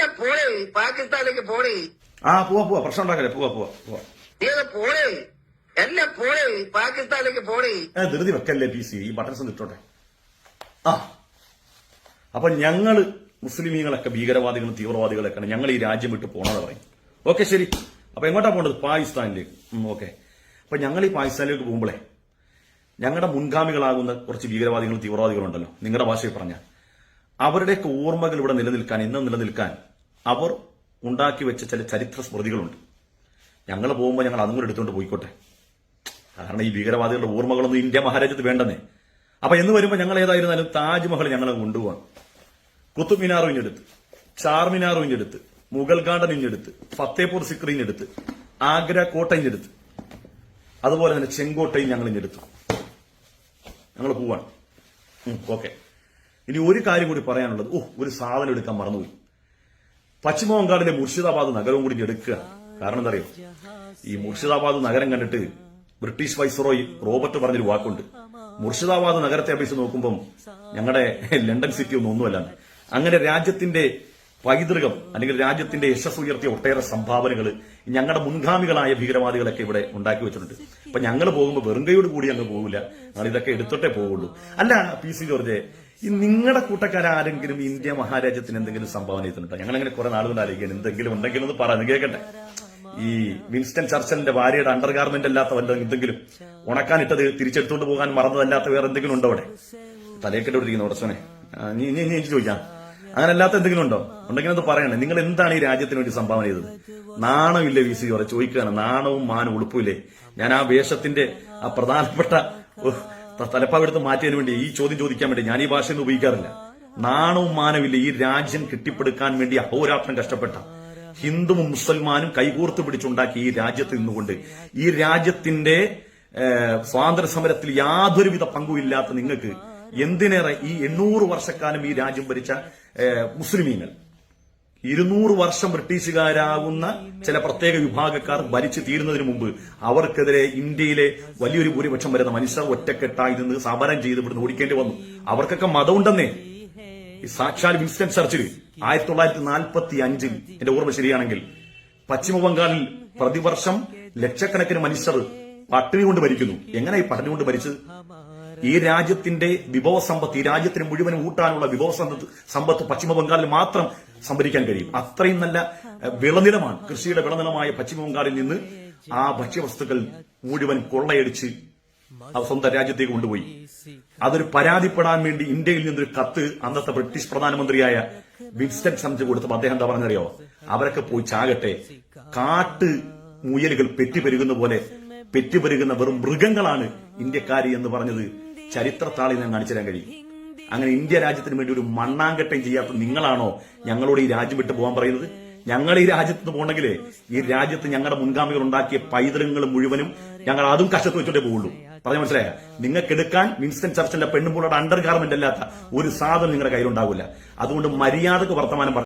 എന്നെ പോണേ പാകിസ്ഥാനിലേക്ക് പോണേ. പോവാ പ്രശ്നം ഉണ്ടാക്കല്ലേ. പോവാ നീ പോണേ, എന്നെ പോണേ പാകിസ്ഥാനിലേക്ക് പോണേ. ധൃതി വെക്കല്ലേ PC, ഈ ബട്ടൺസ് ഇട്ടോട്ടെ. അപ്പൊ ഞങ്ങള് മുസ്ലിമീങ്ങളൊക്കെ ഭീകരവാദികളും തീവ്രവാദികളൊക്കെയാണ്, ഞങ്ങൾ ഈ രാജ്യം വിട്ട് പോണെന്ന് പറയും. ഓക്കെ, ശരി. അപ്പൊ എങ്ങോട്ടാ പോകേണ്ടത്? പാകിസ്ഥാനിലേക്ക്. ഓക്കെ. അപ്പൊ ഞങ്ങൾ ഈ പാകിസ്ഥാനിലേക്ക് പോകുമ്പോഴേ ഞങ്ങളുടെ മുൻഗാമികളാകുന്ന കുറച്ച് ഭീകരവാദികളും തീവ്രവാദികളുണ്ടല്ലോ, നിങ്ങളുടെ ഭാഷയിൽ പറഞ്ഞാൽ, അവരുടെയൊക്കെ ഓർമ്മകൾ ഇവിടെ നിലനിൽക്കാൻ, ഇന്നും നിലനിൽക്കാൻ അവർ ഉണ്ടാക്കി വെച്ച ചില ചരിത്ര സ്മൃതികളുണ്ട്. ഞങ്ങൾ പോകുമ്പോൾ ഞങ്ങൾ അതും കൂടെ എടുത്തുകൊണ്ട് പോയിക്കോട്ടെ. കാരണം ഈ ഭീകരവാദികളുടെ ഓർമ്മകളൊന്നും ഇന്ത്യ മഹാരാജ്യത്ത് വേണ്ടെന്നേ. അപ്പൊ എന്ന് വരുമ്പോൾ ഞങ്ങൾ ഏതായിരുന്നാലും താജ്മഹൽ ഞങ്ങളെ കൊണ്ടുപോകാം. കുത്തുബ് മിനാറും ഇഞ്ഞെടുത്ത്, ചാർമിനാറും ഇഞ്ഞെടുത്ത്, മുഗൾ ഗാർഡൻ ഇഞ്ഞെടുത്ത്, ഫത്തേപൂർ സിക്രി ഇഞ്ഞെടുത്ത്, ആഗ്ര കോട്ട ഇഞ്ഞെടുത്ത്, അതുപോലെ തന്നെ ചെങ്കോട്ടയും ഞങ്ങൾ ഇഞ്ഞെടുത്തു. ഞങ്ങൾ പോവാണ്. ഓക്കെ. ഇനി ഒരു കാര്യം കൂടി പറയാനുള്ളത്, ഒരു സാധനം എടുക്കാൻ മറന്നുപോയി. പശ്ചിമ ബംഗാളിലെ മുർഷിദാബാദ് നഗരവും കൂടി എടുക്കുക. കാരണം എന്താ അറിയോ, ഈ മുർഷിദാബാദ് നഗരം കണ്ടിട്ട് ബ്രിട്ടീഷ് വൈസ്രോയി റോബർട്ട് പറഞ്ഞൊരു വാക്കുണ്ട്, മുർഷിദാബാദ് നഗരത്തെ അപേക്ഷിച്ച് നോക്കുമ്പോൾ ഞങ്ങളുടെ ലണ്ടൻ സിറ്റി ഒന്നുമല്ല. അങ്ങനെ രാജ്യത്തിന്റെ പൈതൃകം അല്ലെങ്കിൽ രാജ്യത്തിന്റെ യശസ് ഉയർത്തിയ ഒട്ടേറെ സംഭാവനകൾ ഞങ്ങളുടെ മുൻഗാമികളായ ഭീകരവാദികളൊക്കെ ഇവിടെ ഉണ്ടാക്കി വെച്ചിട്ടുണ്ട്. അപ്പൊ ഞങ്ങൾ പോകുമ്പോൾ വെറും കൈയോട് കൂടി അങ്ങ് പോകില്ല, ഞങ്ങൾ ഇതൊക്കെ എടുത്തിട്ടേ പോവുള്ളൂ. അല്ല PC ജോർജ്, ഈ നിങ്ങളുടെ കൂട്ടക്കാരെങ്കിലും ഇന്ത്യ മഹാരാജ്യത്തിന് എന്തെങ്കിലും സംഭാവന ചെയ്തിട്ടുണ്ടോ? ഞങ്ങളങ്ങനെ കുറെ നാളുകൊണ്ട് ആലോചിക്കാൻ എന്തെങ്കിലും ഉണ്ടെങ്കിലും ഒന്ന് പറഞ്ഞു കേൾക്കട്ടെ. ഈ വിൻസ്റ്റൺ ചർച്ചിലിന്റെ ഭാര്യയുടെ അണ്ടർ ഗാർമെന്റ് അല്ലാത്ത വല്ല എന്തെങ്കിലും ഉണക്കാനിട്ടത് തിരിച്ചെടുത്തുകൊണ്ട് പോകാൻ മറന്നതല്ലാത്ത വേറെ എന്തെങ്കിലും ഉണ്ടോ അവിടെ? തലയെക്കെട്ടിരിക്കുന്ന ഉടച്ചോനെ, നീ എനിക്ക് ചോദിക്കാം, അങ്ങനെ അല്ലാത്ത എന്തെങ്കിലും ഉണ്ടോ? ഉണ്ടെങ്കിൽ അത് പറയണേ. നിങ്ങൾ എന്താണ് ഈ രാജ്യത്തിന് വേണ്ടി സംഭാവന ചെയ്തത്? നാണമില്ലേ PC ജോർജ്? ചോദിക്കുകയാണ്. നാണവും മാനും ഉളുപ്പില്ലേ? ഞാൻ ആ വേഷത്തിന്റെ ആ പ്രധാനപ്പെട്ട തലപ്പാവെടുത്ത് മാറ്റിയതിനു വേണ്ടി ഈ ചോദ്യം ചോദിക്കാൻ വേണ്ടി ഞാൻ ഈ ഭാഷയൊന്നും ഉപയോഗിക്കാറില്ല. നാണവും മാനവില്ല ഈ രാജ്യം കെട്ടിപ്പടുക്കാൻ വേണ്ടി അഹോരാത്രം കഷ്ടപ്പെട്ട ഹിന്ദുവും മുസൽമാനും കൈകോർത്ത് പിടിച്ചുണ്ടാക്കി ഈ രാജ്യത്ത് നിന്നുകൊണ്ട് ഈ രാജ്യത്തിന്റെ സ്വാതന്ത്ര്യ സമരത്തിൽ യാതൊരുവിധ പങ്കുമില്ലാത്ത നിങ്ങൾക്ക് എന്തിനേറെ ഈ 800 വർഷക്കാലം ഈ രാജ്യം ഭരിച്ച മുസ്ലിമീങ്ങൾ, 200 വർഷം ബ്രിട്ടീഷുകാരാകുന്ന ചില പ്രത്യേക വിഭാഗക്കാർ ഭരിച്ചു തീരുന്നതിന് മുമ്പ് അവർക്കെതിരെ ഇന്ത്യയിലെ വലിയൊരു ഭൂരിപക്ഷം വരുന്ന മനുഷ്യർ ഒറ്റക്കെട്ടായി നിന്ന് സമരം ചെയ്ത് ഇവിടുന്ന് ഓടിക്കേണ്ടി വന്നു. അവർക്കൊക്കെ മതമുണ്ടെന്നേ. ഈ സാക്ഷാൽ വിൻസ്റ്റൺ ചർച്ചിൽ 1945 എന്റെ ഓർമ്മ ശരിയാണെങ്കിൽ പശ്ചിമ ബംഗാളിൽ പ്രതിവർഷം ലക്ഷക്കണക്കിന് മനുഷ്യർ പട്ടിണി കൊണ്ട് ഭരിക്കുന്നു. എങ്ങനെ ഈ പട്ടിണി കൊണ്ട് ഭരിച്ചത്? ഈ രാജ്യത്തിന്റെ വിഭവസമ്പത്ത്, ഈ രാജ്യത്തിന് മുഴുവൻ ഊട്ടാനുള്ള വിഭവസമ്പത്ത് പശ്ചിമ ബംഗാളിൽ മാത്രം സംഭരിക്കാൻ കഴിയും. അത്രയും നല്ല വിളനിലമാണ്, കൃഷിയുടെ വിളനിലമായ പശ്ചിമ ബംഗാളിൽ നിന്ന് ആ ഭക്ഷ്യവസ്തുക്കൾ മുഴുവൻ കൊള്ളയടിച്ച് സ്വന്തം രാജ്യത്തേക്ക് കൊണ്ടുപോയി. അതൊരു പരാതിപ്പെടാൻ വേണ്ടി ഇന്ത്യയിൽ നിന്നൊരു കത്ത് അന്നത്തെ ബ്രിട്ടീഷ് പ്രധാനമന്ത്രിയായ വിൻസ്റ്റൺ ചർച്ചിൽ കൊടുത്തപ്പോൾ അദ്ദേഹം എന്താ പറഞ്ഞറിയോ? അവരൊക്കെ പോയി ചാകട്ടെ, കാട്ട് മുയലുകൾ പെറ്റുപെരുകുന്ന പോലെ പെറ്റുപെരുകുന്ന വെറും മൃഗങ്ങളാണ് ഇന്ത്യക്കാരി എന്ന് പറഞ്ഞത് ചരിത്രത്താളിൽ ഞാൻ കാണിച്ചു തരാൻ കഴിയും. അങ്ങനെ ഇന്ത്യ രാജ്യത്തിന് വേണ്ടി ഒരു മണ്ണാങ്കട്ടയും ചെയ്യാത്ത നിങ്ങളാണോ ഞങ്ങളോട് ഈ രാജ്യം വിട്ടു പോകാൻ പറയുന്നത്? ഞങ്ങൾ ഈ രാജ്യത്ത് നിന്ന് പോകണമെങ്കിലേ ഈ രാജ്യത്ത് ഞങ്ങളുടെ മുൻഗാമികൾ ഉണ്ടാക്കിയ പൈതൃകങ്ങൾ മുഴുവനും ഞങ്ങൾ അതും കഷ്ടത്ത് വെച്ചോട്ടേ പോവുള്ളൂ. പറഞ്ഞ മനസ്സിലായ? നിങ്ങൾക്ക് എടുക്കാൻ വിൻസ്റ്റൺ ചർച്ചിലെ പെണ്ണുമ്പോഴുടെ അണ്ടർ ഗാർമെന്റ് അല്ലാത്ത ഒരു സാധനം നിങ്ങളുടെ കയ്യിലുണ്ടാവില്ല. അതുകൊണ്ട് മര്യാദക്ക് വർത്തമാനം